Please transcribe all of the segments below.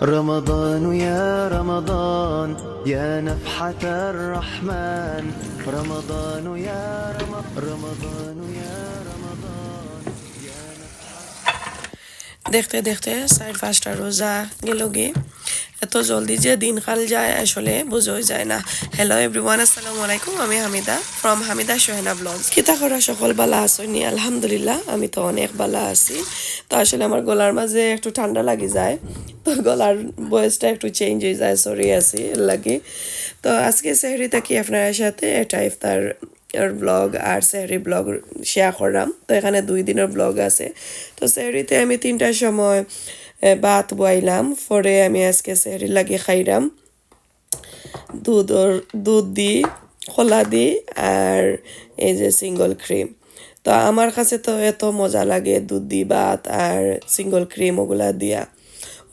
رمضان يا رمضان يا نفحة الرحمن رمضان يا رمضان يا رمضان يا দেখতে দেখতে 4-5টা রোজা গেল গে এত জলদি যে দিনকাল যায় আসলে বোঝাই যায় না। হ্যালো এভরিওয়ান, আসসালামু আলাইকুম। আমি হামিদা ফ্রম হামিদা শোহেনা ব্লগস। কিতা করা সকল বালা আসনি? আলহামদুলিল্লাহ আমি তো অনেক বালা আছি। তো আসলে আমার গলার মাঝে একটু ঠান্ডা লাগি যায়, তো গলার ভয়েসটা একটু চেঞ্জ হয়ে যায়, সরি আছি এর লাগি। তো আজকে সেহরি থাকি আপনার সাথে এটা ইফতার এর ব্লগ আর সেহরি ব্লগ শেয়ার করলাম। তো এখানে 2 দিনের ব্লগ আছে। তো সেহরিতে আমি 3টার সময় ভাত বইলাম, পরে আমি আজকে সেহরি লাগি খাইলাম দুধ দি খোলা দি আর এই যে সিঙ্গল ক্রিম। তো আমার কাছে তো এত মজা লাগে দুধ দি ভাত আর সিঙ্গল ক্রিম ওগুলা দিয়া,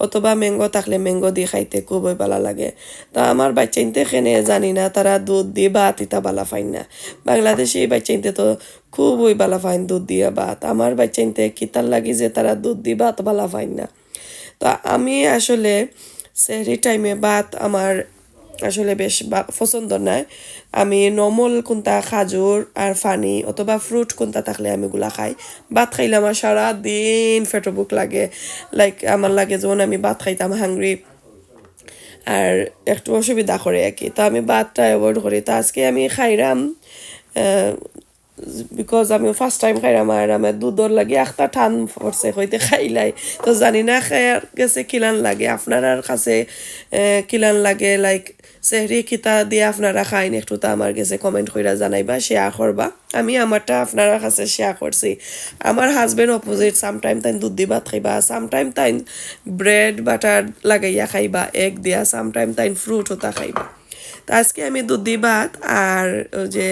অথবা ম্যাঙ্গো থাকলে ম্যাঙ্গো দিয়ে খাইতে খুবই ভালো লাগে। তো আমার বাচ্চাইনতে খেনে জানি না তারা দুধ দিয়ে ভাত ইতা বালা ফাইন না। বাংলাদেশি বাচ্চাইনতে তো খুবই বালা ফাইন দুধ দিয়ে ভাত। আমার বাচ্চাইনতে কিতার লাগি যে তারা দুধ দিয়ে ভাত বালা ফাইন না। তো আমি আসলে সেহরি টাইমে ভাত আমার আসলে বেশ পছন্দ নয়। আমি নর্মাল কোনটা খাজুর আর ফানি অথবা ফ্রুট কোনটা থাকলে আমি ওগুলা খাই। ভাত খাইলে আমার সারাদিন পেটে বুক লাগে, লাইক আমার লাগে যেমন আমি ভাত খাইতাম হাংরি, আর একটু অসুবিধা করে আর কি। তো আমি ভাতটা অ্যাভয়েড করি। তো আজকে আমি খাইলাম বিকজ আমি ফার্স্ট টাইম খাইলাম আর আমার দুধর লাগে একটা টান পড়ছে হইতে খাইলাই। তো জানি না খাইয়ার গেছে কিলান লাগে, আপনার কাছে কিলান লাগে, লাইক সেহরি কিতা দিয়ে আপনারা খাইন একটু তা আমার কাছে কমেন্ট কইরা জানাইবা, শেয়ার করবা। আমি আমারটা আপনার কাছে শেয়ার করছি। আমার হাজবেন্ড অপোজিট, সামটাইম তাই দুধ দি ভাত খাইবা, সামটাইম তাই ব্রেড বাটার লাগাইয়া খাইবা এগ দিয়া, সামটাইম তাই ফ্রুট হতা খাইবা। তো আজকে আমি দুধ দি ভাত আর যে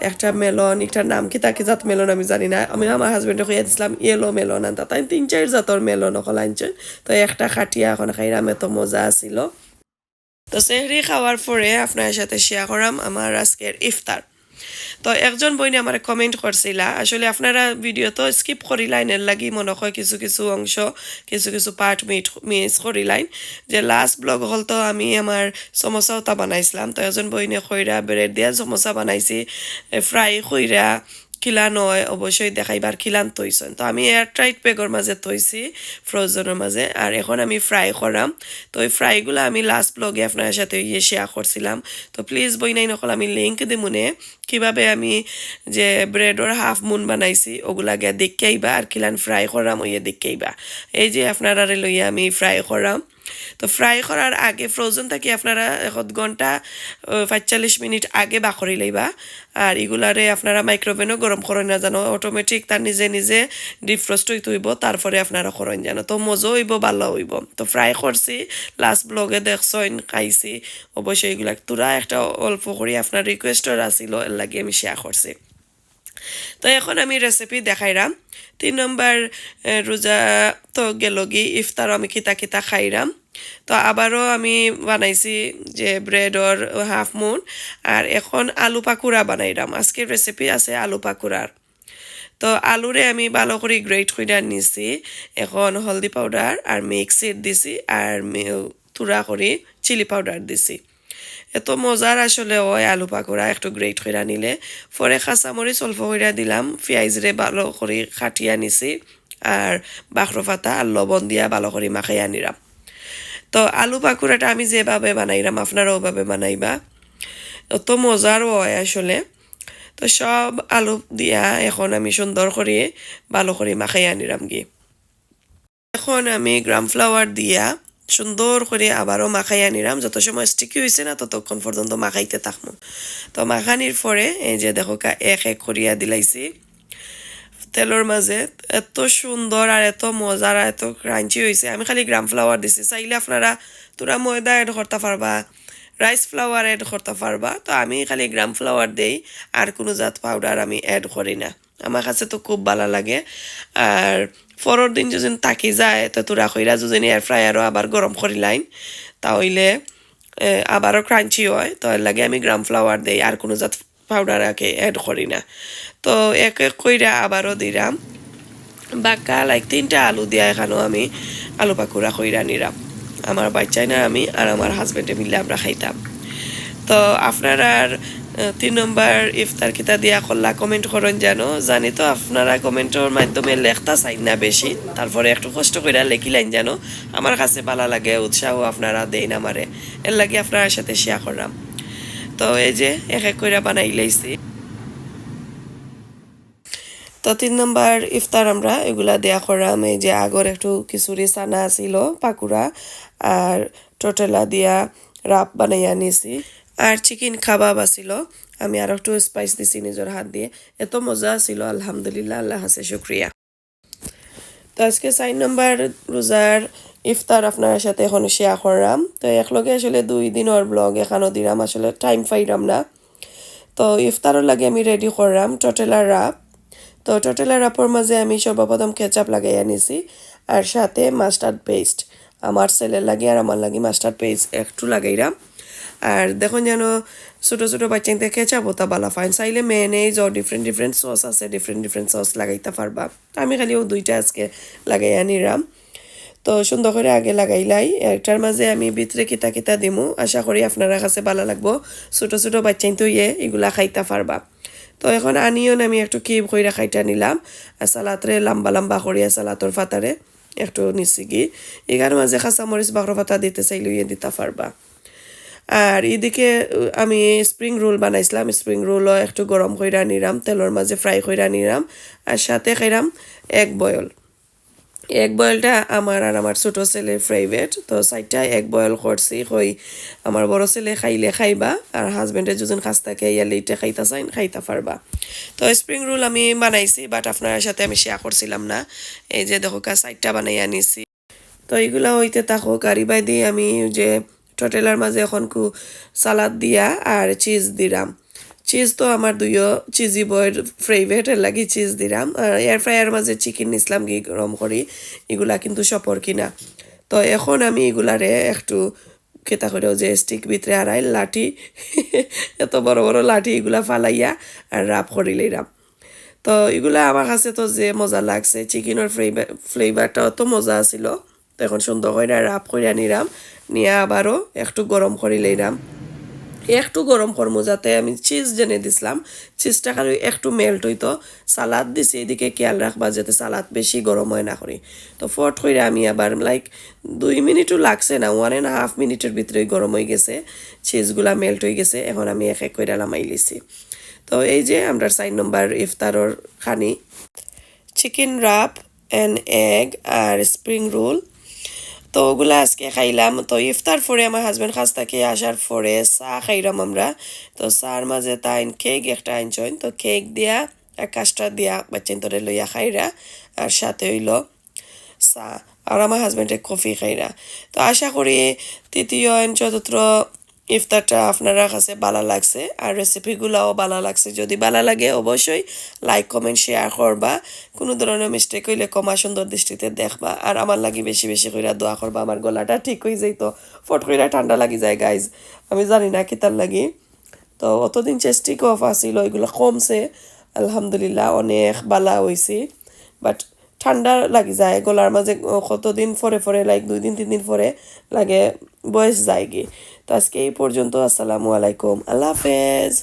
একটা মেলন, এটার নাম কি তাকে জাত মেলন আমি জানি না, আমি আমার হাজবেন্ডে কইয়া দিছিলাম ইয়েলো মেলন আনতা, তাই 3-4 জাতর মেলন অকল আনছেন। তো একটা খাটিয়া এখন খাইরাম, এত মজা আসিল। তো সেহরি খাওয়ার পরে আপনার সাথে শেয়ার করাম আমার আজকের ইফতার। তো একজন বইনে আমার কমেন্ট করছিলা, আসলে আপনারা ভিডিও তো স্কিপ করিলাইন, এর লাগি মনে হয় কিছু কিছু অংশ কিছু কিছু পার্ট মিস করিলাইন। যে লাস্ট ব্লগ হল তো আমি আমার সমোসাও তা বানাইছিলাম। তো একজন বইনে খৈরা ব্রেড দিয়া সমোসা বানাইছি, ফ্রাই খৈরা কিলান হয় অবশ্যই দেখাইবার কিলান তৈছেন। তো আমি এয়ারটাইট ব্যাগের মাঝে তৈছি, ফ্রোজেনের মাঝে, আর এখন আমি ফ্রাই করাম। তো ওই ফ্রাইগুলো আমি লাস্ট ব্লগে আপনার সাথে শেয়ার করছিলাম। তো প্লিজ বই নাই নকল আমি লিঙ্ক দিমুনে কিভাবে আমি যে ব্রেডর হাফ মুন বানাইছি ওগুলা গিয়া দেখেইবা, আর কিলান ফ্রাই করাম ওইয়ে দেখেইবা। এই যে আপনারা লইয়া আমি ফ্রাই করাম। তো ফ্রাই করার আগে ফ্রোজেন থাকি আপনারা 1 ঘন্টা 45 মিনিট আগে বাখরি লইবা। আর এগুলারে আপনারা মাইক্রোওভেনও গরম করেন না জানো, অটোমেটিক তার নিজে নিজে ডিফ্রস্ট হইতে হইব, তারপরে আপনারা করেন জানো, তো মজা হইব, ভালো হইব। তো ফ্রাই করছি, লাস্ট ব্লগে দেখছেন খাইছি। অবশ্যই এগুলা তোরা একটা অল্প করে আপনার রিকোয়েস্টর আসিল, এর লাগে আমি শেয়ার করছি। তো এখন আমি রেসিপি দেখাইরাম। 3 নম্বর রোজা তো গেল গি, ইফতার আমি কিতা কিতা খাইরাম। তো আবারও আমি বানাইছি যে ব্রেডর হাফ মুন, আর এখন আলু পাকুড়া বানাইরাম। আজকের রেসিপি আছে আলু পাকুড়ার। তো আলুরে আমি ভালো করে গ্রেট করে নিছি, এখন হলদি পাউডার আর মিক্সির দিছি, আর তুরা করে চিলি পাউডার দিছি। এত মজার আসলে ওই আলু পাকোড়া একটু গ্রেট করে নিলে। পরে কাঁচামরিচ অল্প করে দিলাম, পেঁয়াজরে ভালো করে খাটিয়া নিছি, আর বাখরো পাতা আর লবণ দিয়া ভালো করে মাখাইয়া নিলাম। তো আলু পাকোড়াটা আমি যেভাবে বানাইলাম আপনারা ওভাবে বানাইবা, অত মজার হয় আসলে। তো সব আলু দিয়া এখন আমি সুন্দর করে ভালো করে মাখাইয়া নিলাম গিয়ে। এখন আমি গ্রাম ফ্লাওয়ার দিয়া সুন্দর করে আবারও মাখাইয়া নিলাম। যত সময় স্টিকি হয়েছে না ততক্ষণ পর্যন্ত মাখাইতে থাকবো। তো মাখানির পরে এই যে দেখো এক এক করিয়া দিলাইছি তেলের মাঝে, এত সুন্দর আর এত মজার আর এত ক্রাঞ্চি হয়েছে। আমি খালি গ্রাম ফ্লাওয়ার দিছি, চাইলে আপনারা তোরা ময়দা এড করতে পারবা, রাইস ফ্লাওয়ার এড করতে পারবা। তো আমি খালি গ্রাম ফ্লাওয়ার দেই, আর কোনো জাত পাউডার আমি এড করি না। আমার কাছে তো খুব ভালো লাগে। আর পরের দিন যদি তাকি যায় তো তোরা কইরা যদি এয়ার ফ্রায়ারও আবার গরম করি লাইন, তাহলে আবারও ক্রাঞ্চি হয়। তো এর লাগে আমি গ্রাম ফ্লাওয়ার দেই, আর কোনো জাত পাউডার আগে এড করি না। তো এক এক কইরা আবারও দিলাম, বাক্কা লাইক 3টা আলু দিয়া এখানেও আমি আলু পাকুড়া কইরা নিলাম আমার বাচ্চাই না আমি আর আমার হাজবেন্ডে মিলে আমরা খাইতাম তো আপনারা 3 নম্বর ইফতার কিতা দিয়া করলা কমেন্ট করেন জানি তো আপনারা কমেন্টের মাধ্যমে লেখতা চাই না বেশি তারপরে একটু কষ্ট করে লেখিলেন জানো আমার কাছে ভালো লাগে উৎসাহ আপনারা দেন আমারে এর লাগে আপনার সাথে শেয়ার করলাম তো এই যে এক এক করে বানাই লাইছি তো 3 নম্বর ইফতার আমরা এগুলা দেয়া করলাম এই যে আগর একটু খিচুড়ি চানা ছিল পাকুড়া আর টোটেলা দিয়া রাপ বানাইয়া নিছি আর চিকেন কাবাব আছিল আমি আর একটু স্পাইস দিছি নিজের হাত দিয়ে এত মজা ছিল আলহামদুলিল্লাহ আল্লাহ হাসে শুক্রিয়া তো আজকে 4 নম্বর রোজার ইফতার আপনার সাথে এখন শেয়ার করলাম তো একলগে আসলে 2 দিনের ব্লগ এখানে দিলাম আসলে টাইম পাইলাম না তো ইফতারের লাগে আমি রেডি করলাম টোটেলার রাপ তো টোটেলার রাপর মাঝে আমি সর্বপ্রথম কেচাপ লাগাইয়া নিছি আর সাথে মাস্টার্ড পেস্ট আমার ছেলের লাগে আর আমার লাগে মাস্টার্ড পেস্ট একটু লাগাইলাম আর দেখুন যেন ছোটো ছোটো বাচ্চাতে কেচাপ ওটা বালা ফাইন চাইলে মেয়নেজ ও ডিফারেন্ট সস আছে ডিফারেন্ট সস লাগাইতে পারবা আমি খালিও 2টা আজকে লাগাইয়া নিলাম তো সুন্দর করে আগে লাগাইলাই একটার মাঝে আমি ভিতরে কিতা কিতা দিমু আশা করি আপনারা কাছে ভালো লাগবো ছোটো ছোটো বাচ্চাই তো এগুলা খাইতে পারবা তো এখন আনিয়ন আমি একটু কিপ কইরা খাইটা নিলাম আর সালাতরে লম্বা লম্বা করিয়া সালাতর ফাতারে একটু নিছি কি এগার মাঝে কাঁচামরিচ বাকর পাতা দিতে চাইলে দিতে পারবা আর এদিকে আমি স্প্রিং রোল বানাইছিলাম স্প্রিং রোলও একটু গরম কইরা নিলাম তেলের মাঝে ফ্রাই কইরা নিলাম আর সাথে খাইলাম এগ বয়েলটা আমার আর আমার ছোটো ছেলের ফেভারিট তো 4টা এগ বয়েল করছি কই আমার বড় ছেলে খাইলে খাইবা আর হাজবেন্ডের যখন কাছ থাকে ইয়ালে এটা খাইতা চাইন খাইতা পারবা তো স্প্রিং রোল আমি বানাইছি বাট আপনার সাথে আমি শেয়ার করছিলাম না এই যে দেখো 4টা বানাই আনিছি তো এইগুলা হইতে থাকুক আর ইবাই দিয়ে আমি যে টোটেলার মাঝে এখন সালাদ দিয়া আর চিজ দিলাম চিজ তো আমার দুইও চিজি বয়ের ফেভারিট এর লাগি চিজ দিলাম আর এয়ার ফ্রায়ার মাঝে চিকেন নিছিলাম কি গরম করি এগুলা কিন্তু সপর কিনা তো এখন আমি এগুলারে একটু কেতা করেও যে স্টিক ভিতরে আড়াই লাঠি এত বড় বড় লাঠি এগুলা ফালাইয়া আর রাপ করিলাম তো এগুলা আমার কাছে তো যে মজা লাগছে চিকেনের ফ্লেভারটাও তো মজা আছিল তো এখন সুন্দর করে রাপ করে নিলাম নিয়ে আবারও একটু গরম করে লইলাম একটু গরম করবো যাতে আমি চিজ জেনে দিছিলাম চিজটা খালি একটু মেল্ট হইতো সালাদ দিছি এদিকে খেয়াল রাখবা যাতে সালাদ বেশি গরম হয় না করি তো ফট করে আমি আবার লাইক 2 মিনিটও লাগছে না 1.5 মিনিটের ভিতরে গরম হয়ে গেছে চিজগুলা মেল্ট হয়ে গেছে এখন আমি এক এক করে লামাই লিছি তো এই যে আমরা 4 নম্বর ইফতারের খানি চিকেন রাপ অ্যান্ড এগ আর স্প্রিং রোল তো ওগুলা আজকে খাইলাম তো ইফতার পরে আমার হাজবেন্ড কাছ থেকে আসার পরে চা খাইলাম আমরা তো চার মাঝে তাইন কেক একটা আনছেন তো কেক দিয়া আর কাস্টার্ড দিয়া বাচ্চান তোরে লইয়া খাইরা আর সাথে হইল চা আর আমার হাজবেন্ডে কফি খাইরা তো আশা করি তৃতীয় চতুর্থ ইফতারটা আপনারা কাছে ভালো লাগছে আর রেসিপিগুলোও ভালো লাগছে যদি ভালো লাগে অবশ্যই লাইক কমেন্ট শেয়ার করবা কোনো ধরনের মিস্টেক হইলে কমা সুন্দর দৃষ্টিতে দেখবা আর আমার লাগি বেশি বেশি কইরা দোয়া করবা আমার গলাটা ঠিক হয়ে যাইত ফট কইরা ঠান্ডা লাগি যায় গাইজ আমি জানি না কি তার লাগি তো অতদিন চেস্টিক অফ আসিল এগুলো কমছে আলহামদুলিল্লাহ অনেক বালা হয়েছি বাট ঠান্ডা লাগি যায় গলার মাঝে কতদিন পরে লাইক 2 দিন 3 দিন পরে লাগে বয়স যায় কি তো আজকে এই পর্যন্ত আসসালামু আলাইকুম আল্লাহ হাফেজ